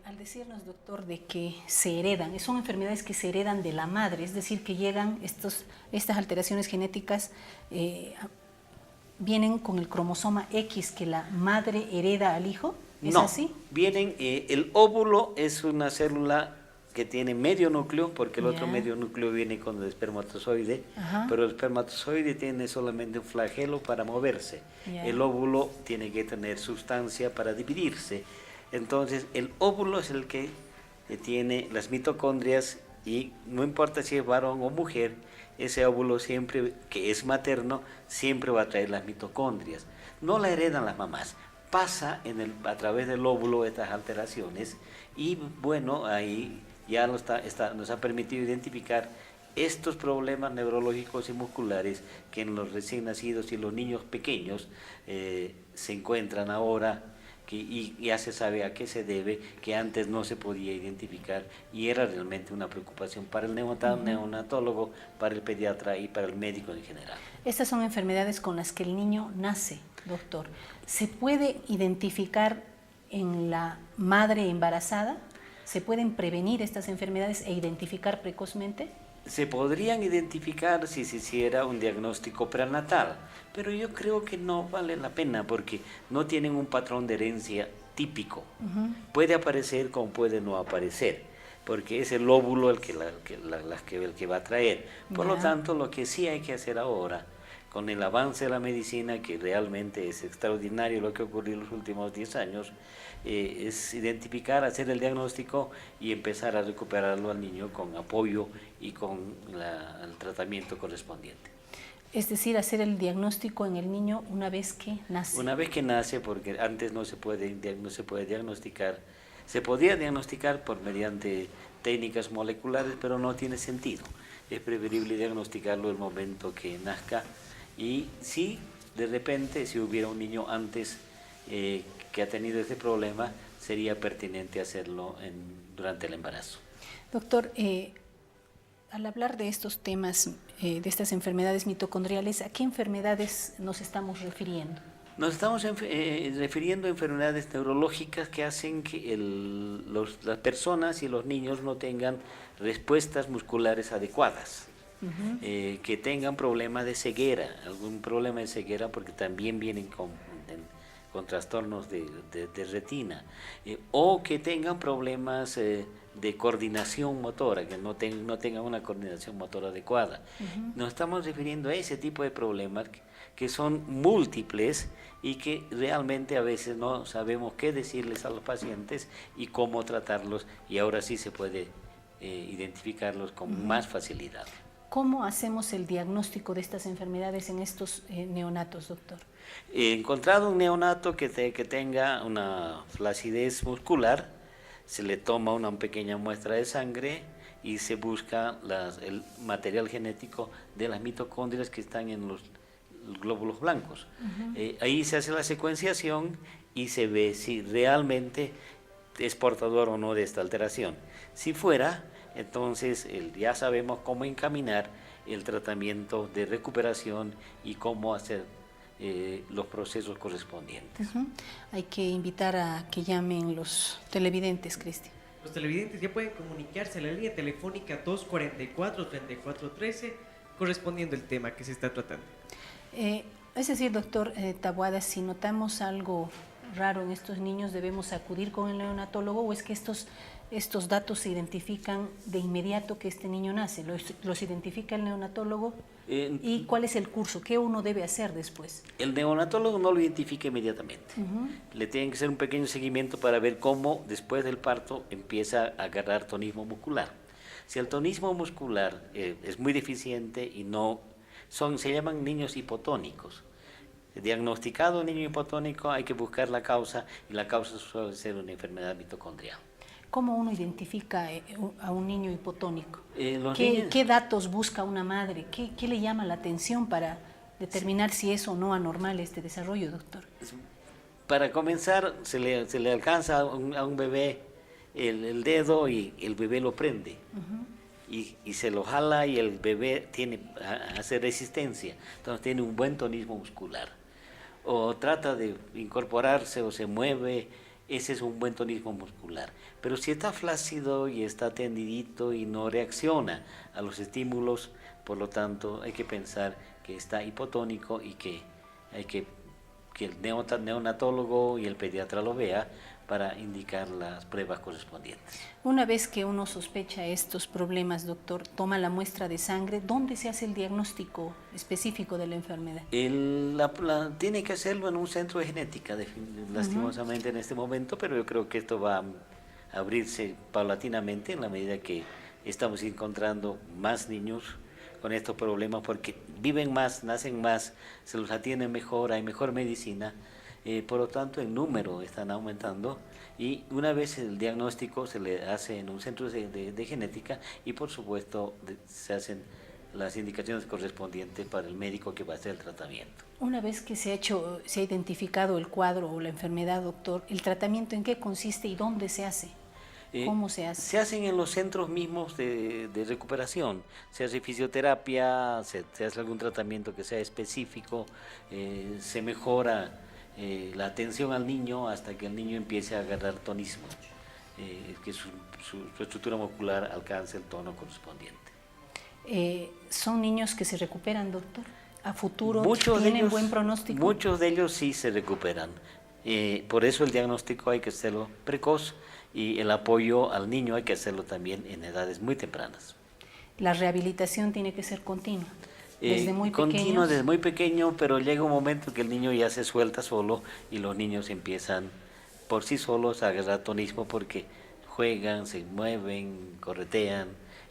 Al decirnos, doctor, de que se heredan, son enfermedades que se heredan de la madre, es decir, que llegan estas alteraciones genéticas, vienen con el cromosoma X que la madre hereda al hijo. ¿Es así? Vienen, el óvulo es una célula que tiene medio núcleo, porque el otro medio núcleo viene con el espermatozoide, pero el espermatozoide tiene solamente un flagelo para moverse. El óvulo tiene que tener sustancia para dividirse. Entonces, el óvulo es el que tiene las mitocondrias y no importa si es varón o mujer, ese óvulo siempre, que es materno, siempre va a traer las mitocondrias. No la heredan las mamás. Pasa a través del óvulo estas alteraciones y bueno, ahí ya nos ha permitido identificar estos problemas neurológicos y musculares que en los recién nacidos y los niños pequeños se encuentran ahora, y ya se sabe a qué se debe, que antes no se podía identificar y era realmente una preocupación para el neonatólogo, para el pediatra y para el médico en general. Estas son enfermedades con las que el niño nace, doctor. ¿Se puede identificar en la madre embarazada? ¿Se pueden prevenir estas enfermedades e identificar precozmente? Se podrían identificar si se hiciera un diagnóstico prenatal, pero yo creo que no vale la pena porque no tienen un patrón de herencia típico. Puede aparecer como puede no aparecer, porque es el óvulo el que va a traer. Por lo tanto, lo que sí hay que hacer ahora, con el avance de la medicina, que realmente es extraordinario lo que ocurrió en los últimos 10 años, es identificar, hacer el diagnóstico y empezar a recuperarlo al niño con apoyo y con el tratamiento correspondiente. Es decir, hacer el diagnóstico en el niño una vez que nace. Una vez que nace, porque antes no se puede diagnosticar. Se podía diagnosticar mediante técnicas moleculares, pero no tiene sentido. Es preferible diagnosticarlo el momento que nazca. Y si de repente, si hubiera un niño antes que ha tenido este problema, sería pertinente hacerlo durante el embarazo. Doctor, al hablar de estos temas, de estas enfermedades mitocondriales, ¿a qué enfermedades nos estamos refiriendo? Nos estamos refiriendo a enfermedades neurológicas que hacen que las personas y los niños no tengan respuestas musculares adecuadas, que tengan problemas de ceguera, algún problema de ceguera porque también vienen con trastornos de retina, o que tengan problemas de coordinación motora, que no tengan una coordinación motora adecuada. Nos estamos refiriendo a ese tipo de problemas que son múltiples y que realmente a veces no sabemos qué decirles a los pacientes y cómo tratarlos, y ahora sí se puede identificarlos con más facilidad. ¿Cómo hacemos el diagnóstico de estas enfermedades en estos neonatos, doctor? Encontrado un neonato que tenga una flacidez muscular, se le toma una pequeña muestra de sangre y se busca el material genético de las mitocondrias que están en los glóbulos blancos. Ahí se hace la secuenciación y se ve si realmente es portador o no de esta alteración. Si fuera, entonces ya sabemos cómo encaminar el tratamiento de recuperación y cómo hacer los procesos correspondientes. Hay que invitar a que llamen los televidentes, Cristian. Los televidentes ya pueden comunicarse a la línea telefónica 244-3413 correspondiendo al tema que se está tratando. Es decir, doctor Taboada, si notamos algo raro en estos niños, ¿debemos acudir con el neonatólogo o es que estos datos se identifican de inmediato que este niño nace? ¿Los identifica el neonatólogo? ¿Y cuál es el curso? ¿Qué uno debe hacer después? El neonatólogo no lo identifica inmediatamente. Le tienen que hacer un pequeño seguimiento para ver cómo después del parto empieza a agarrar tonismo muscular. Si el tonismo muscular es muy deficiente y se llaman niños hipotónicos. Diagnosticado un niño hipotónico hay que buscar la causa, y la causa suele ser una enfermedad mitocondrial. ¿Cómo uno identifica a un niño hipotónico? ¿Qué datos busca una madre? ¿Qué le llama la atención para determinar si es o no anormal este desarrollo, doctor? Para comenzar, se le alcanza a un bebé el dedo y el bebé lo prende. Y se lo jala y el bebé hace resistencia, entonces tiene un buen tonismo muscular. O trata de incorporarse o se mueve, ese es un buen tonismo muscular. Pero si está flácido y está tendidito y no reacciona a los estímulos, por lo tanto hay que pensar que está hipotónico y que el neonatólogo y el pediatra lo vea para indicar las pruebas correspondientes. Una vez que uno sospecha estos problemas, doctor, toma la muestra de sangre, ¿dónde se hace el diagnóstico específico de la enfermedad? Tiene que hacerlo en un centro de genética, lastimosamente en este momento, pero yo creo que esto va a abrirse paulatinamente en la medida que estamos encontrando más niños con estos problemas, porque viven más, nacen más, se los atienden mejor, hay mejor medicina. Por lo tanto, el número están aumentando, y una vez el diagnóstico se le hace en un centro de genética y por supuesto se hacen las indicaciones correspondientes para el médico que va a hacer el tratamiento. Una vez que se ha identificado el cuadro o la enfermedad, doctor, ¿el tratamiento en qué consiste y dónde se hace? ¿Cómo se hace? Se hacen en los centros mismos de recuperación. Se hace fisioterapia, se hace algún tratamiento que sea específico, se mejora la atención al niño hasta que el niño empiece a agarrar tonismo, que su estructura muscular alcance el tono correspondiente. ¿Son niños que se recuperan, doctor? ¿A futuro tienen buen pronóstico? Muchos de ellos sí se recuperan. Por eso el diagnóstico hay que hacerlo precoz y el apoyo al niño hay que hacerlo también en edades muy tempranas. La rehabilitación tiene que ser continua. Desde muy continuo, desde muy pequeño, pero llega un momento que el niño ya se suelta solo y los niños empiezan por sí solos a agarrar tonismo porque juegan, se mueven, corretean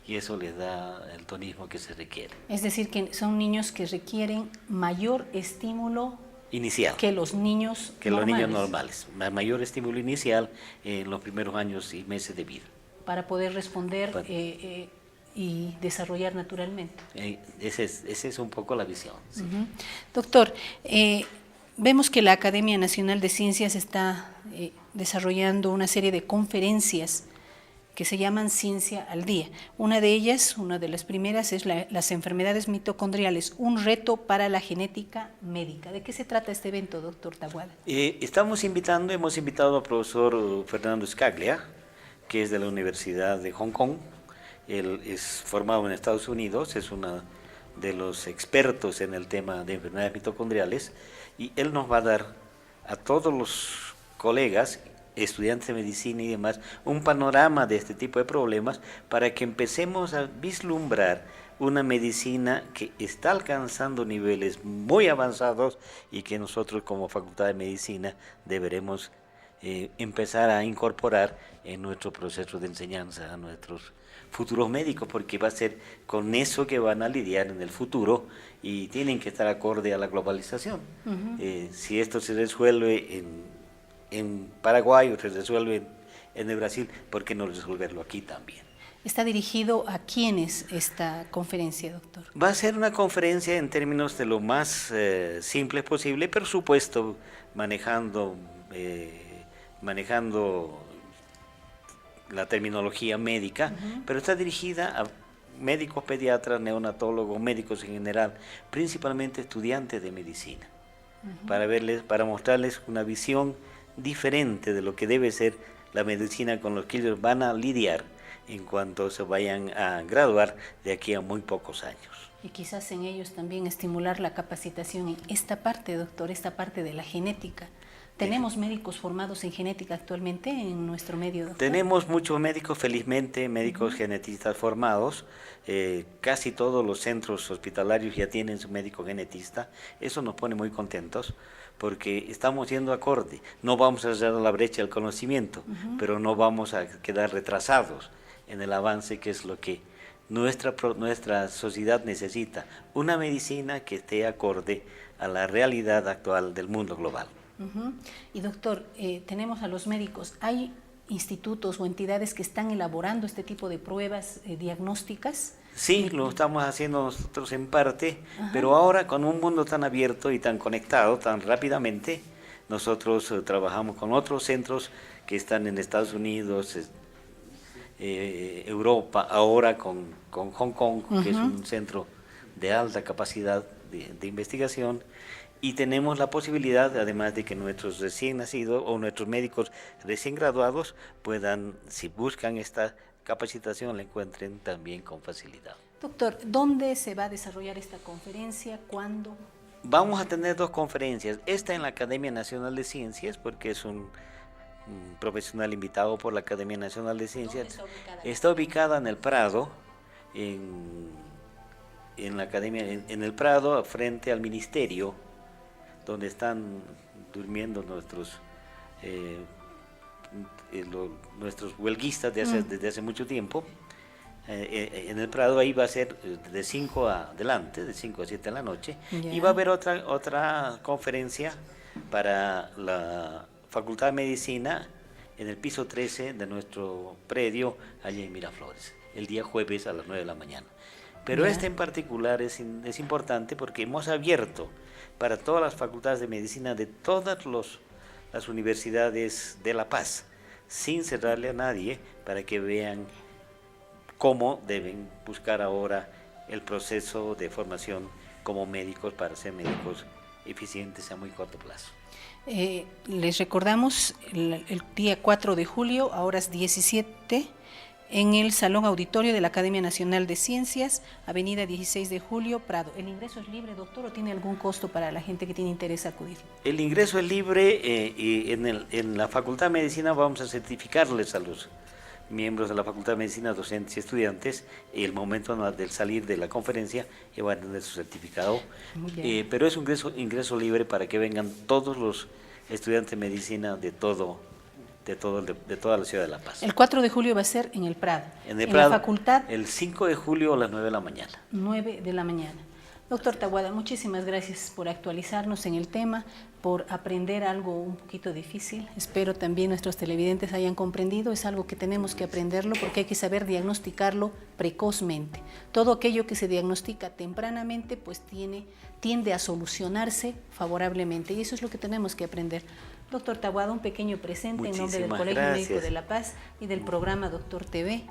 y eso les da el tonismo que se requiere. Es decir, que son niños que requieren mayor estímulo Inicial. que los niños Que los niños normales. Mayor estímulo inicial en los primeros años y meses de vida. para poder responder y desarrollar naturalmente. Esa es un poco la visión. Sí. Doctor, vemos que la Academia Nacional de Ciencias está desarrollando una serie de conferencias que se llaman Ciencia al Día. Una de ellas, una de las primeras, es las enfermedades mitocondriales, un reto para la genética médica. ¿De qué se trata este evento, doctor Taboada? Hemos invitado al profesor Fernando Scaglia, que es de la Universidad de Hong Kong. Él es formado en Estados Unidos, es uno de los expertos en el tema de enfermedades mitocondriales, y él nos va a dar a todos los colegas, estudiantes de medicina y demás, un panorama de este tipo de problemas para que empecemos a vislumbrar una medicina que está alcanzando niveles muy avanzados y que nosotros como Facultad de Medicina deberemos empezar a incorporar en nuestro proceso de enseñanza a nuestros futuros médicos, porque va a ser con eso que van a lidiar en el futuro y tienen que estar acorde a la globalización. Si esto se resuelve en Paraguay o se resuelve en el Brasil, ¿por qué no resolverlo aquí también? ¿Está dirigido a quiénes esta conferencia, doctor? Va a ser una conferencia en términos de lo más simple posible, por supuesto manejando la terminología médica, pero está dirigida a médicos, pediatras, neonatólogos, médicos en general, principalmente estudiantes de medicina, para mostrarles una visión diferente de lo que debe ser la medicina con lo que ellos van a lidiar en cuanto se vayan a graduar de aquí a muy pocos años. Y quizás en ellos también estimular la capacitación en esta parte, doctor, esta parte de la genética. ¿Tenemos médicos formados en genética actualmente en nuestro medio, doctor? Tenemos muchos médicos, felizmente, médicos genetistas formados. Casi todos los centros hospitalarios ya tienen su médico genetista. Eso nos pone muy contentos porque estamos yendo acorde. No vamos a cerrar la brecha del conocimiento, pero no vamos a quedar retrasados en el avance, que es lo que nuestra sociedad necesita. Una medicina que esté acorde a la realidad actual del mundo global. Y doctor, tenemos a los médicos. ¿Hay institutos o entidades que están elaborando este tipo de pruebas diagnósticas? Sí, lo estamos haciendo nosotros en parte, pero ahora con un mundo tan abierto y tan conectado, tan rápidamente, nosotros trabajamos con otros centros que están en Estados Unidos, Europa, ahora con Hong Kong, que es un centro de alta capacidad de investigación, y tenemos la posibilidad, además de que nuestros recién nacidos o nuestros médicos recién graduados puedan, si buscan esta capacitación, la encuentren también con facilidad. Doctor, ¿dónde se va a desarrollar esta conferencia? ¿Cuándo? Vamos a tener dos conferencias. Esta en la Academia Nacional de Ciencias, porque es un profesional invitado por la Academia Nacional de Ciencias. Está ubicada en el Prado, en la Academia, en el Prado, frente al Ministerio, donde están durmiendo nuestros huelguistas desde hace mucho tiempo. En el Prado ahí va a ser de 5 a 7 de la noche, y va a haber otra conferencia para la Facultad de Medicina en el piso 13 de nuestro predio allá en Miraflores, el día jueves a las 9 de la mañana. Pero este en particular es importante porque hemos abierto para todas las facultades de medicina de todas las universidades de La Paz, sin cerrarle a nadie, para que vean cómo deben buscar ahora el proceso de formación como médicos para ser médicos eficientes a muy corto plazo. Les recordamos el día 4 de julio, a horas 17, en el Salón Auditorio de la Academia Nacional de Ciencias, Avenida 16 de Julio, Prado. ¿El ingreso es libre, doctor, o tiene algún costo para la gente que tiene interés en acudir? El ingreso es libre y en la Facultad de Medicina vamos a certificarles a los miembros de la Facultad de Medicina, docentes y estudiantes, y el momento del salir de la conferencia ya van a tener su certificado. Pero es un ingreso libre para que vengan todos los estudiantes de medicina de todo de toda la ciudad de La Paz. El 4 de julio va a ser en el Prado. En el Prado, la facultad. el 5 de julio a las 9 de la mañana. 9 de la mañana. Doctor Taboada, muchísimas gracias por actualizarnos en el tema, por aprender algo un poquito difícil. Espero también nuestros televidentes hayan comprendido. Es algo que tenemos que aprenderlo porque hay que saber diagnosticarlo precozmente. Todo aquello que se diagnostica tempranamente pues tiende a solucionarse favorablemente y eso es lo que tenemos que aprender. Doctor Taboada, un pequeño presente en nombre del Colegio Médico de La Paz y del programa Doctor TV,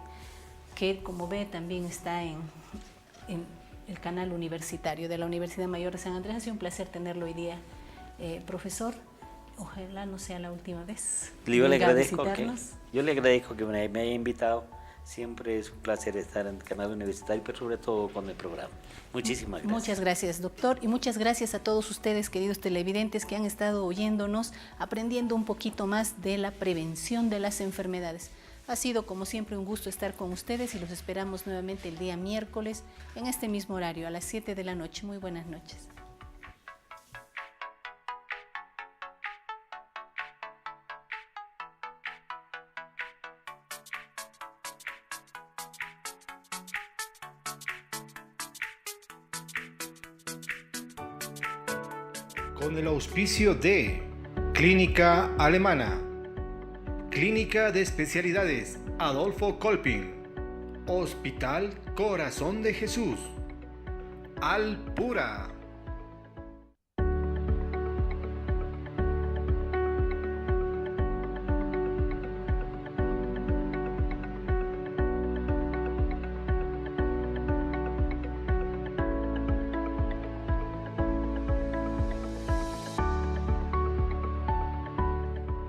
que como ve también está en el canal universitario de la Universidad Mayor de San Andrés. Ha sido un placer tenerlo hoy día, profesor. Ojalá no sea la última vez. Yo le agradezco que me haya invitado. Siempre es un placer estar en el canal universitario, pero sobre todo con el programa. Muchísimas gracias. Muchas gracias, doctor, y muchas gracias a todos ustedes, queridos televidentes, que han estado oyéndonos, aprendiendo un poquito más de la prevención de las enfermedades. Ha sido, como siempre, un gusto estar con ustedes y los esperamos nuevamente el día miércoles en este mismo horario, a las 7 de la noche. Muy buenas noches. Con el auspicio de Clínica Alemana, Clínica de Especialidades Adolfo Kolping, Hospital Corazón de Jesús, Alpura.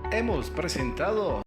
Hemos presentado